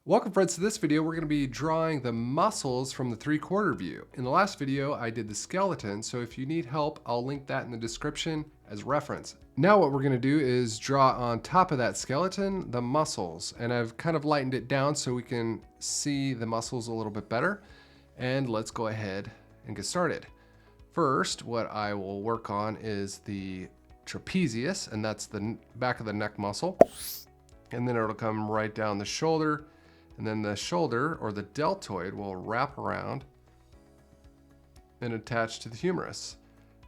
Welcome friends to this video. We're going to be drawing the muscles from the 3/4 view. In the last video I did the skeleton, so if you need help I'll link that in the description as reference. Now what we're going to do is draw on top of that skeleton the muscles, and I've kind of lightened it down so we can see the muscles a little bit better. And let's go ahead and get started. First, what I will work on is the trapezius, and that's the back of the neck muscle. And then it'll come right down the shoulder. And then the shoulder, or the deltoid, will wrap around and attach to the humerus.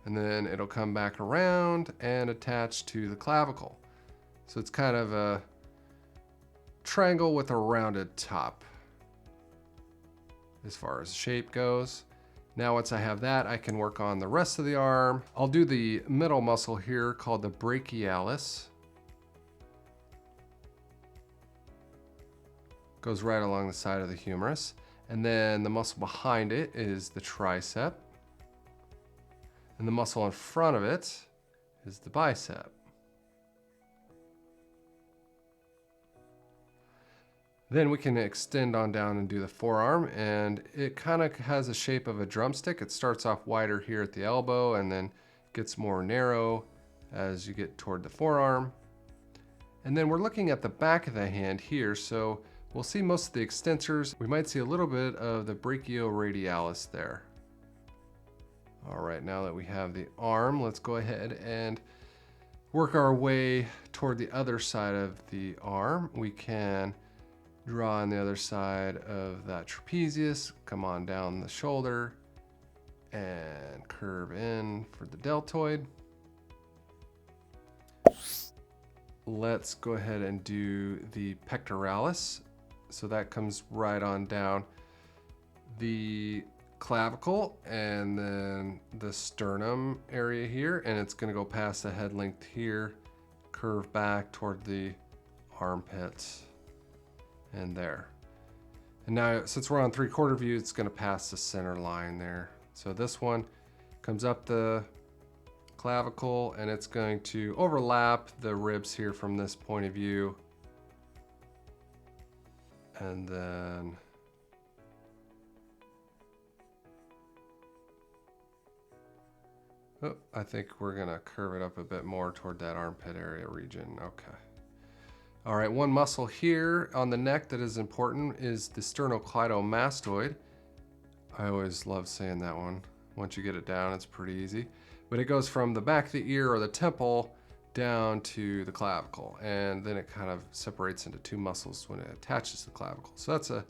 And then it'll come back around and attach to the clavicle. So it's kind of a triangle with a rounded top as far as shape goes. Now once I have that, I can work on the rest of the arm. I'll do the middle muscle here called the brachialis. Goes right along the side of the humerus. And then the muscle behind it is the tricep. And the muscle in front of it is the bicep. Then we can extend on down and do the forearm, and it kind of has a shape of a drumstick. It starts off wider here at the elbow and then gets more narrow as you get toward the forearm. And then we're looking at the back of the hand here, so we'll see most of the extensors. We might see a little bit of the brachioradialis there. All right, now that we have the arm, let's go ahead and work our way toward the other side of the arm. We can draw on the other side of that trapezius, come on down the shoulder, and curve in for the deltoid. Let's go ahead and do the pectoralis. So that comes right on down the clavicle and then the sternum area here, and it's going to go past the head length here, curve back toward the armpits and there. And now since we're on 3/4 view, it's going to pass the center line there. So this one comes up the clavicle and it's going to overlap the ribs here from this point of view. And then I think we're gonna curve it up a bit more toward that armpit area region. Okay. All right, one muscle here on the neck that is important is the sternocleidomastoid. I always love saying that one. Once you get it down, it's pretty easy. But it goes from the back of the ear or the temple down to the clavicle, and then it kind of separates into two muscles when it attaches to the clavicle. So that's a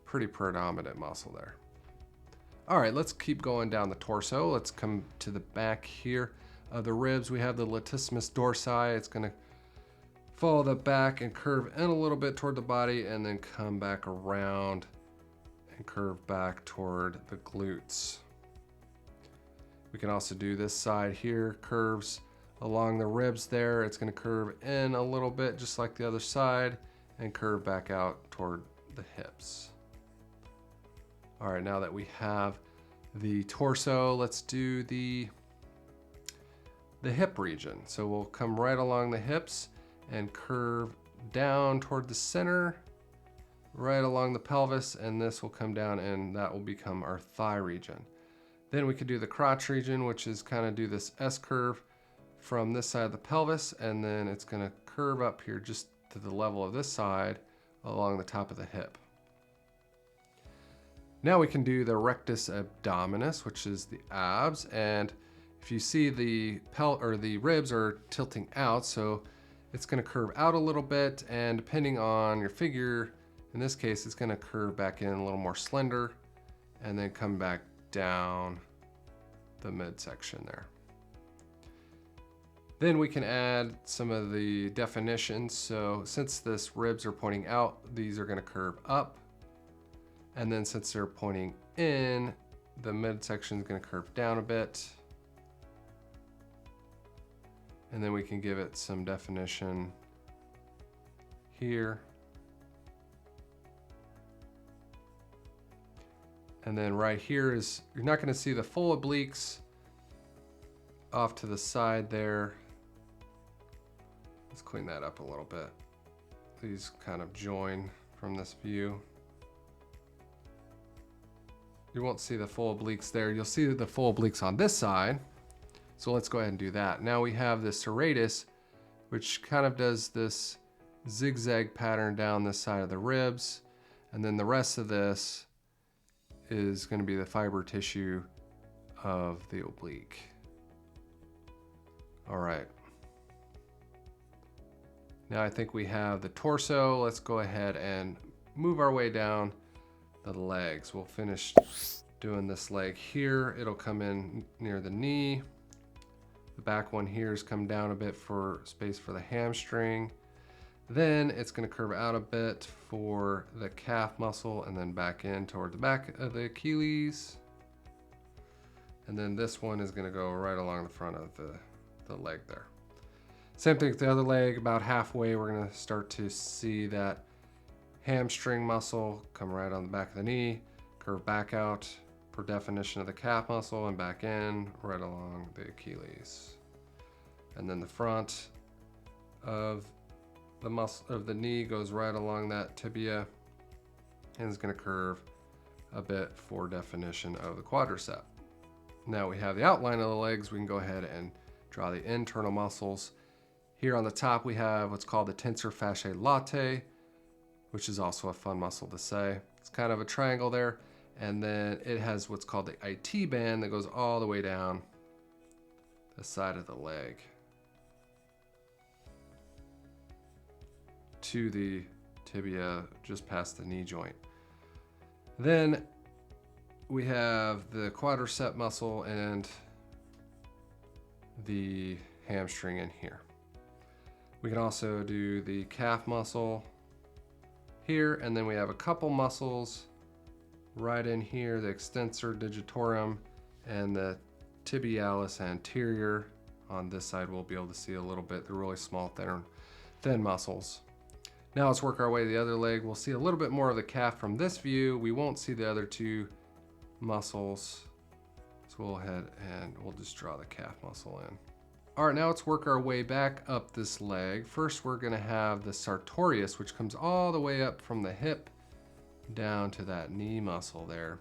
pretty predominant muscle there. All right, let's keep going down the torso. Let's come to the back here of the ribs. We have the latissimus dorsi. It's going to follow the back and curve in a little bit toward the body, and then come back around and curve back toward the glutes. We can also do this side here, curves along the ribs there. It's going to curve in a little bit just like the other side and curve back out toward the hips. All right, now that we have the torso, let's do the hip region. So we'll come right along the hips and curve down toward the center, right along the pelvis, and this will come down and that will become our thigh region. Then we could do the crotch region, which is kind of do this S curve from this side of the pelvis, and then it's going to curve up here just to the level of this side along the top of the hip. Now we can do the rectus abdominis, which is the abs, and if you see the ribs are tilting out, so it's going to curve out a little bit, and depending on your figure, in this case it's going to curve back in a little more slender and then come back down the midsection there. Then we can add some of the definitions. So since this ribs are pointing out, these are going to curve up. And then since they're pointing in, the midsection is going to curve down a bit. And then we can give it some definition here. And then right here is, you're not going to see the full obliques off to the side there. Let's clean that up a little bit. These kind of join from this view. You won't see the full obliques there. You'll see the full obliques on this side. So let's go ahead and do that. Now we have the serratus, which kind of does this zigzag pattern down this side of the ribs. And then the rest of this is going to be the fiber tissue of the oblique. All right. Now I think we have the torso. Let's go ahead and move our way down the legs. We'll finish doing this leg here. It'll come in near the knee. The back one here is come down a bit for space for the hamstring. Then it's going to curve out a bit for the calf muscle and then back in toward the back of the Achilles. And then this one is going to go right along the front of the leg there. Same thing with the other leg. About halfway, we're going to start to see that hamstring muscle come right on the back of the knee, curve back out for definition of the calf muscle and back in right along the Achilles. And then the front of the muscle of the knee goes right along that tibia and is going to curve a bit for definition of the quadricep. Now we have the outline of the legs. We can go ahead and draw the internal muscles. Here on the top we have what's called the tensor fasciae latae, which is also a fun muscle to say. It's kind of a triangle there, and then it has what's called the IT band that goes all the way down the side of the leg to the tibia just past the knee joint. Then we have the quadricep muscle and the hamstring in here. We can also do the calf muscle here, and then we have a couple muscles right in here, the extensor digitorum and the tibialis anterior. On this side we'll be able to see a little bit the really small thin muscles. Now let's work our way to the other leg. We'll see a little bit more of the calf from this view. We won't see the other two muscles. So we'll head and we'll just draw the calf muscle in. All right, now let's work our way back up this leg. First, we're gonna have the sartorius, which comes all the way up from the hip down to that knee muscle there.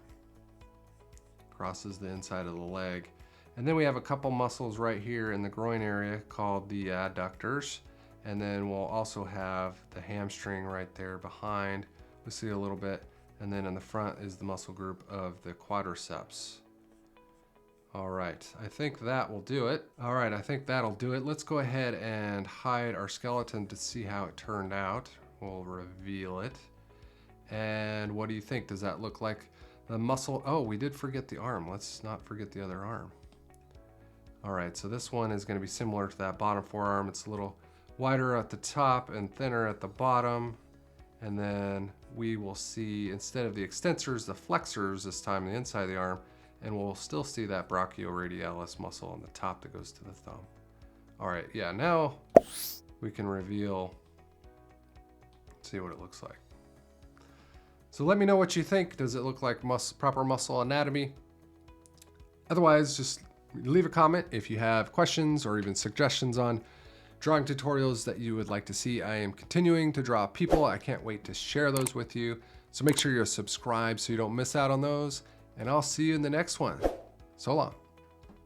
Crosses the inside of the leg. And then we have a couple muscles right here in the groin area called the adductors. And then we'll also have the hamstring right there behind. We'll see a little bit. And then in the front is the muscle group of the quadriceps. All right, I think that will do it. All right, I think that'll do it. Let's go ahead and hide our skeleton to see how it turned out. We'll reveal it. And what do you think? Does that look like the muscle? Oh, we did forget the arm. Let's not forget the other arm. All right, so this one is gonna be similar to that bottom forearm. It's a little wider at the top and thinner at the bottom. And then we will see, instead of the extensors, the flexors this time, the inside of the arm, and we'll still see that brachioradialis muscle on the top that goes to the thumb. All right, yeah, now we can reveal, see what it looks like. So let me know what you think. Does it look like proper muscle anatomy? Otherwise, just leave a comment if you have questions or even suggestions on drawing tutorials that you would like to see. I am continuing to draw people. I can't wait to share those with you. So make sure you're subscribed so you don't miss out on those. And I'll see you in the next one. So long.